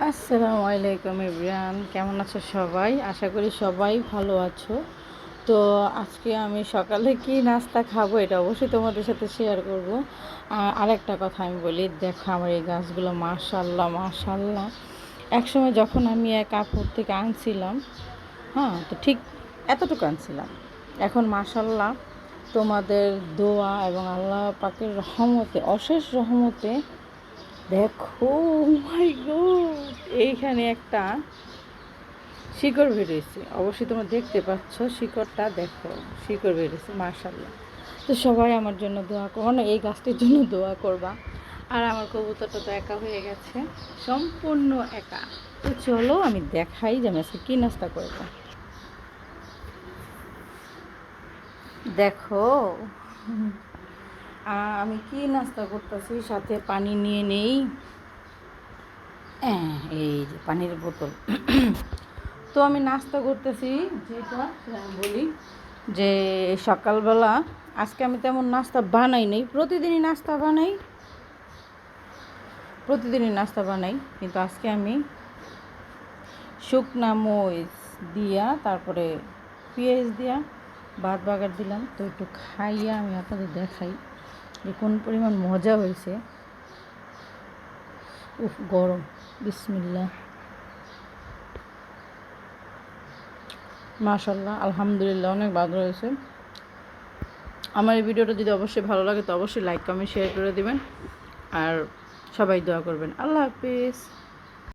আসসালামু আলাইকুম এভরিওয়ান, কেমন আছো সবাই? আশা করি সবাই ভালো আছো। তো আজকে আমি সকালে কি নাস্তা খাবো এটা অবশ্যই তোমাদের সাথে শেয়ার করব। আরেকটা কথা আমি বলি, দেখো আমার এই গাছগুলো মাশাআল্লাহ মাশাআল্লাহ। একসময় যখন আমি এক আপুর থেকে আনছিলাম, হ্যাঁ, তো ঠিক এতটুকু আনছিলাম। এখন মাশাআল্লাহ তোমাদের দোয়া এবং আল্লাহ পাকের রহমতে, অশেষ রহমতে, দেখো মাই গড, এইখানে একটা শিকড় বেরিয়েছে। অবশ্যই তোমরা দেখতে পাচ্ছ শিকড়টা, দেখো শিকড় বেরিয়েছে মাশাআল্লাহ। তো সবাই আমার জন্য দোয়া করো, না এই গাছটির জন্য দোয়া করবা। আর আমার কবুতরটা তো একা হয়ে গেছে, সম্পূর্ণ একা। তো চলো আমি দেখাই যে আমি আজকে কী নাস্তা করবো। দেখো আমি কি নাস্তা করতেছি, সাথে পানি নিয়ে নেই। এই যে পানির বোতল। তো আমি নাস্তা করতেছি, যেটা আমি বলি যে সকালবেলা আজকে আমি তেমন নাস্তা বানাই নাই। প্রতিদিনই নাস্তা বানাই, কিন্তু আজকে আমি শুকনা মরিচ দিয়া, তারপরে পেঁয়াজ দিয়া ভাত বাগার দিলাম। তো একটু খাইয়া আমি আপনাদের দেখাই যে কোন পরিমাণ মজা হয়েছে। উফ, গরম। বিসমিল্লাহ। মাশাআল্লাহ, আলহামদুলিল্লাহ, অনেক ভালো হয়েছে। আমার এই ভিডিওটা যদি অবশ্যই ভালো লাগে তো অবশ্যই লাইক কমেন্ট শেয়ার করে দিবেন, আর সবাই দোয়া করবেন। আল্লাহ হাফিজ।